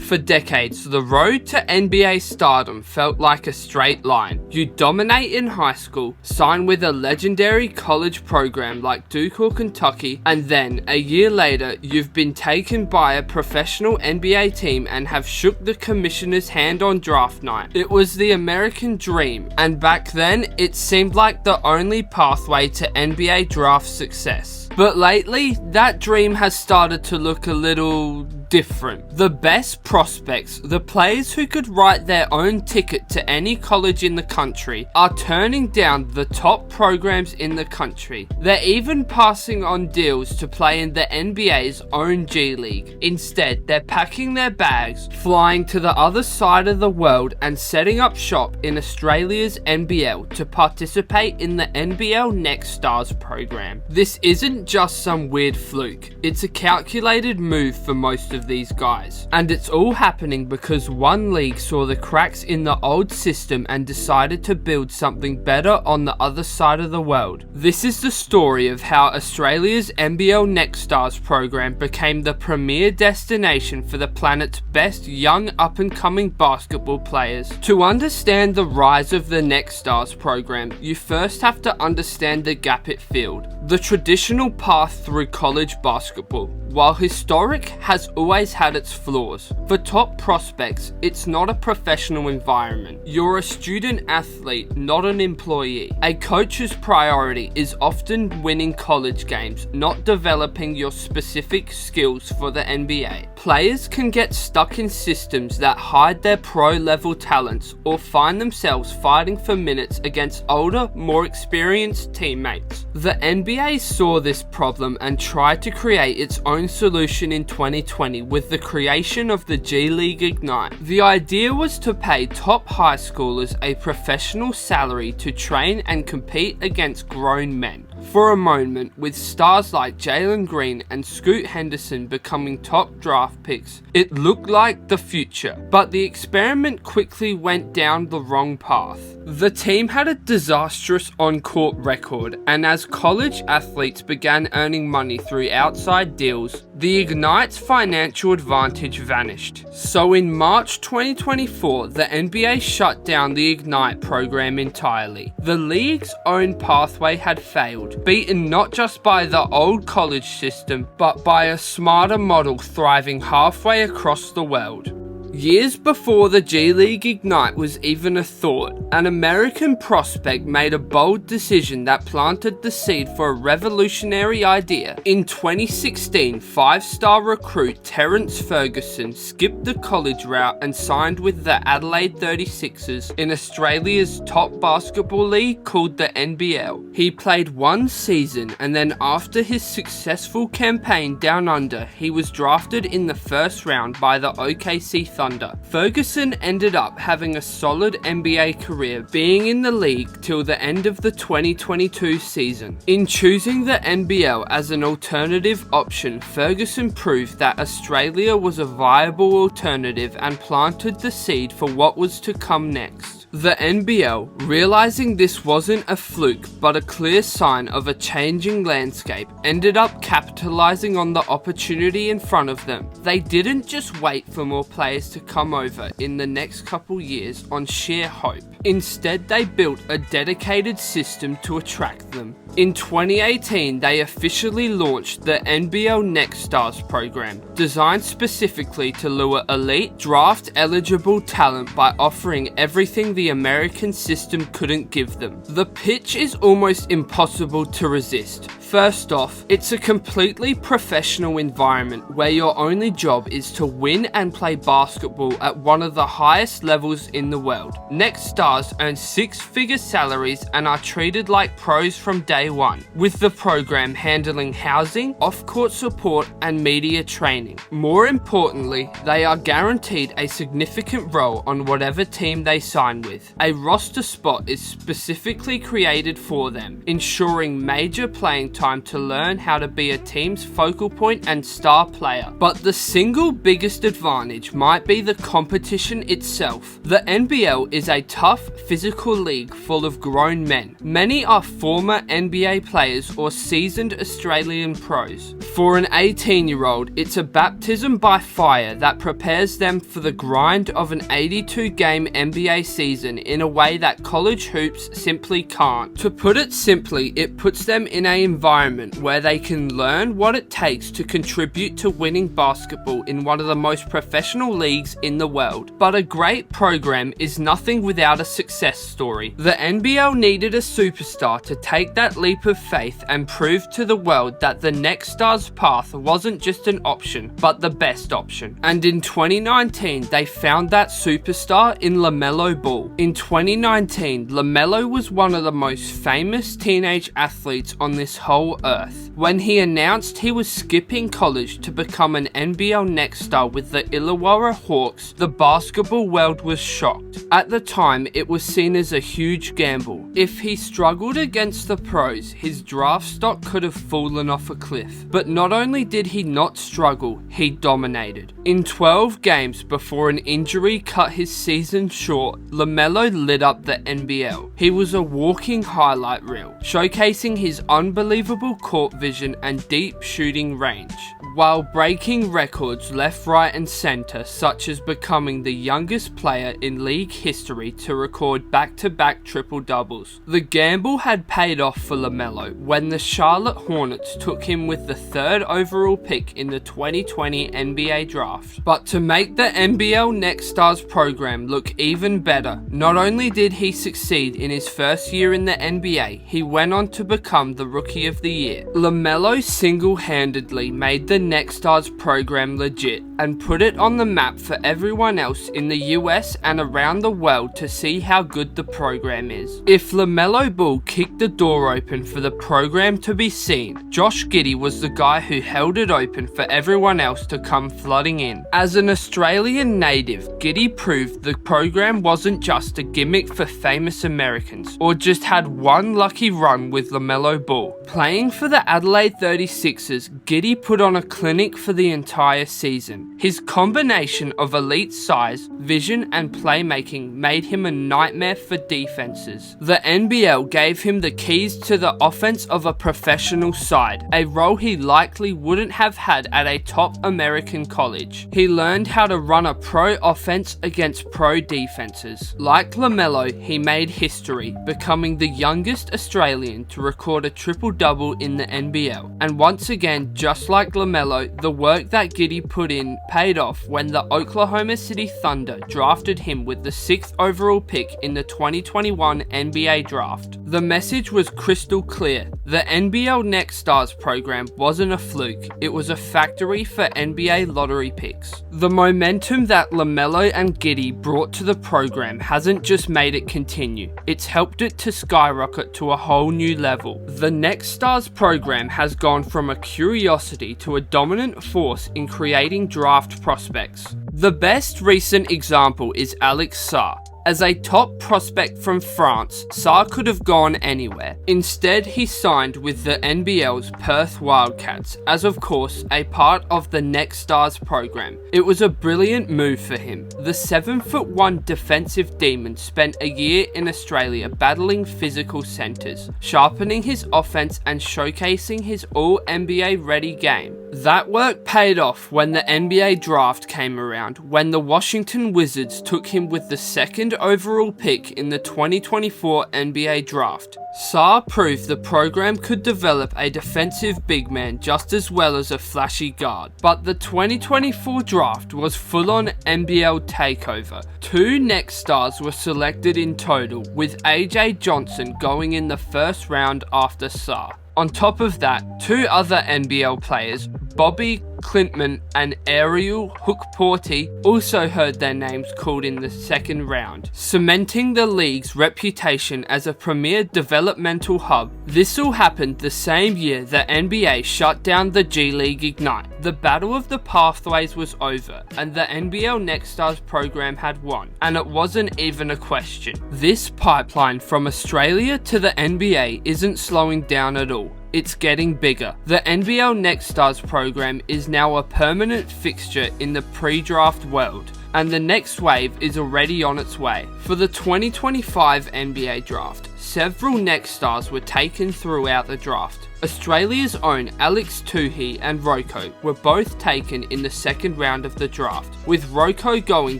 For decades, the road to NBA stardom felt like a straight line. You dominate in high school, sign with a legendary college program like Duke or Kentucky, and then, a year later, you've been taken by a professional NBA team and have shook the commissioner's hand on draft night. It was the American dream, and back then, it seemed like the only pathway to NBA draft success. But lately, that dream has started to look a little different. The best prospects, the players who could write their own ticket to any college in the country, are turning down the top programs in the country. They're even passing on deals to play in the NBA's own G League. Instead, they're packing their bags, flying to the other side of the world and setting up shop in Australia's NBL to participate in the NBL Next Stars program. This isn't just some weird fluke. It's a calculated move for most of these guys. And it's all happening because one league saw the cracks in the old system and decided to build something better on the other side of the world. This is the story of how Australia's NBL Next Stars program became the premier destination for the planet's best young up-and-coming basketball players. To understand the rise of the Next Stars program, you first have to understand the gap it filled. The traditional path through college basketball, while historic, has always had its flaws. For top prospects, it's not a professional environment. You're a student athlete, not an employee. A coach's priority is often winning college games, not developing your specific skills for the NBA. Players can get stuck in systems that hide their pro-level talents or find themselves fighting for minutes against older, more experienced teammates. The NBA saw this problem and tried to create its own solution in 2020 with the creation of the G League Ignite. The idea was to pay top high schoolers a professional salary to train and compete against grown men. For a moment, with stars like Jalen Green and Scoot Henderson becoming top draft picks, it looked like the future, but the experiment quickly went down the wrong path. The team had a disastrous on-court record, and as college athletes began earning money through outside deals, the Ignite's financial advantage vanished. So in March 2024, the NBA shut down the Ignite program entirely. The league's own pathway had failed, beaten not just by the old college system, but by a smarter model thriving halfway across the world. Years before the G League Ignite was even a thought, an American prospect made a bold decision that planted the seed for a revolutionary idea. In 2016, five-star recruit Terrence Ferguson skipped the college route and signed with the Adelaide 36ers in Australia's top basketball league called the NBL. He played one season, and then after his successful campaign down under, he was drafted in the first round by the OKC Thunder. Ferguson ended up having a solid NBA career, being in the league till the end of the 2022 season. In choosing the NBL as an alternative option, Ferguson proved that Australia was a viable alternative and planted the seed for what was to come next. The NBL, realizing this wasn't a fluke but a clear sign of a changing landscape, ended up capitalizing on the opportunity in front of them. They didn't just wait for more players to come over in the next couple years on sheer hope. Instead, they built a dedicated system to attract them. In 2018, they officially launched the NBL Next Stars program, designed specifically to lure elite, draft-eligible talent by offering everything the American system couldn't give them. The pitch is almost impossible to resist. First off, it's a completely professional environment where your only job is to win and play basketball at one of the highest levels in the world. Next Stars earn six-figure salaries and are treated like pros from day one, with the program handling housing, off-court support, and media training. More importantly, they are guaranteed a significant role on whatever team they sign with. A roster spot is specifically created for them, ensuring major playing time time to learn how to be a team's focal point and star player. But the single biggest advantage might be the competition itself. The NBL is a tough, physical league full of grown men. Many are former NBA players or seasoned Australian pros. For an 18-year-old, it's a baptism by fire that prepares them for the grind of an 82-game NBA season in a way that college hoops simply can't. To put it simply, it puts them in an environment where they can learn what it takes to contribute to winning basketball in one of the most professional leagues in the world. But a great program is nothing without a success story. The NBL needed a superstar to take that leap of faith and prove to the world that the next star's path wasn't just an option, but the best option. And in 2019, they found that superstar in LaMelo Ball. In 2019, LaMelo was one of the most famous teenage athletes on this whole earth. When he announced he was skipping college to become an NBL next star with the Illawarra Hawks, the basketball world was shocked. At the time, it was seen as a huge gamble. If he struggled against the pros, his draft stock could have fallen off a cliff. But not only did he not struggle, he dominated. In 12 games before an injury cut his season short, LaMelo lit up the NBL. He was a walking highlight reel, showcasing his unbelievable court vision and deep shooting range, while breaking records left, right and centre, such as becoming the youngest player in league history to record back-to-back triple-doubles. The gamble had paid off for LaMelo when the Charlotte Hornets took him with the 3rd overall pick in the 2020 NBA draft. But to make the NBL Next Stars program look even better, not only did he succeed in his first year in the NBA, he went on to become the Rookie of the Year. LaMelo single-handedly made the Next Stars program legit and put it on the map for everyone else in the US and around the world to see how good the program is. If LaMelo Ball kicked the door open for the program to be seen, Josh Giddey was the guy who held it open for everyone else to come flooding in. As an Australian native, Giddey proved the program wasn't just a gimmick for famous Americans, or just had one lucky run with LaMelo Ball. Playing for the Adelaide 36ers, Giddey put on a clinic for the entire season. His combination of elite size, vision and playmaking made him a nightmare for defenses. The NBL gave him the keys to the offense of a professional side, a role he likely wouldn't have had at a top American college. He learned how to run a pro offense against pro defenses. Like LaMelo, he made history, becoming the youngest Australian to record a triple-double in the NBL. And once again, just like LaMelo, the work that Giddey put in paid off when the Oklahoma City Thunder drafted him with the 6th overall pick in the 2021 NBA draft. The message was crystal clear. The NBL Next Stars program wasn't a fluke, it was a factory for NBA lottery picks. The momentum that LaMelo and Giddey brought to the program hasn't just made it continue, it's helped it to skyrocket to a whole new level. The Next Stars program has gone from a curiosity to a dominant force in creating draft prospects. The best recent example is Alex Sarr. As a top prospect from France, Sarr could have gone anywhere. Instead, he signed with the NBL's Perth Wildcats, as of course a part of the Next Stars program. It was a brilliant move for him. The 7'1" defensive demon spent a year in Australia battling physical centres, sharpening his offense and showcasing his all-NBA ready game. That work paid off when the NBA draft came around, when the Washington Wizards took him with the 2nd overall pick in the 2024 NBA draft. Sarr proved the program could develop a defensive big man just as well as a flashy guard. But the 2024 draft was full-on NBL takeover. 2 Next Stars were selected in total, with AJ Johnson going in the first round after Sarr. On top of that, 2 other NBL players, Bobby Klintman and Ariel Hukporti, also heard their names called in the 2nd round, cementing the league's reputation as a premier developmental hub. This all happened the same year the NBA shut down the G League Ignite. The battle of the pathways was over, and the NBL Next Stars program had won, and it wasn't even a question. This pipeline from Australia to the NBA isn't slowing down at all. it's getting bigger. The NBL Next Stars program is now a permanent fixture in the pre-draft world, and the next wave is already on its way. For the 2025 NBA draft, several Next Stars were taken throughout the draft. Australia's own Alex Tuhey and Rocco were both taken in the second round of the draft, with Rocco going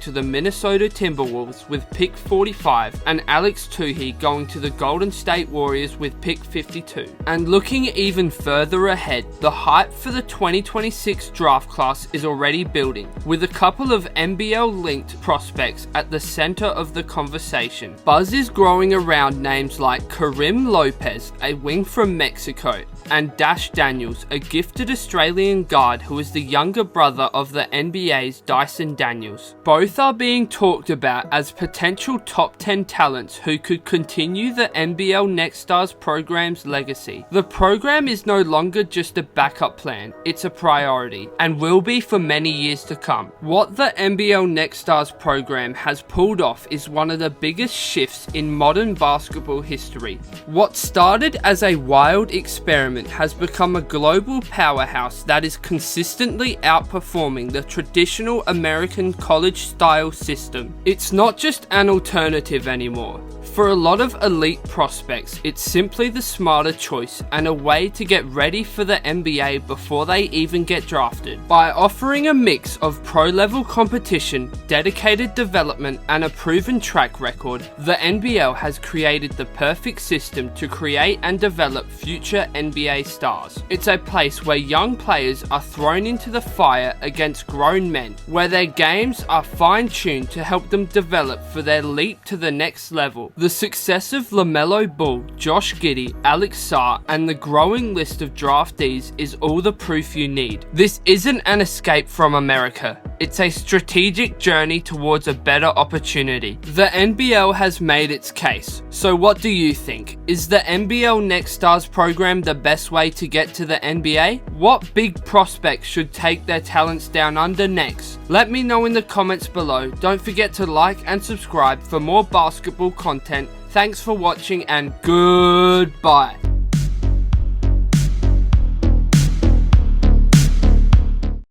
to the Minnesota Timberwolves with pick 45 and Alex Tuhey going to the Golden State Warriors with pick 52. And looking even further ahead, the hype for the 2026 draft class is already building, with a couple of NBL-linked prospects at the center of the conversation. Buzz is growing around names like Karim Lopez, a wing from Mexico, and Dash Daniels, a gifted Australian guard who is the younger brother of the NBA's Dyson Daniels. Both are being talked about as potential top 10 talents who could continue the NBL Next Stars program's legacy. The program is no longer just a backup plan, it's a priority, and will be for many years to come. What the NBL Next Stars program has pulled off is one of the biggest shifts in modern basketball history. What started as a wild experiment has become a global powerhouse that is consistently outperforming the traditional American college-style system. It's not just an alternative anymore. For a lot of elite prospects, it's simply the smarter choice and a way to get ready for the NBA before they even get drafted. By offering a mix of pro-level competition, dedicated development, and a proven track record, the NBL has created the perfect system to create and develop future NBA stars. It's a place where young players are thrown into the fire against grown men, where their games are fine-tuned to help them develop for their leap to the next level. The success of LaMelo Ball, Josh Giddey, Alex Sarr, and the growing list of draftees is all the proof you need. This isn't an escape from America. It's a strategic journey towards a better opportunity. The NBL has made its case. So what do you think? Is the NBL Next Stars program the best way to get to the NBA? What big prospects should take their talents down under next? Let me know in the comments below. Don't forget to like and subscribe for more basketball content. Thanks for watching and goodbye.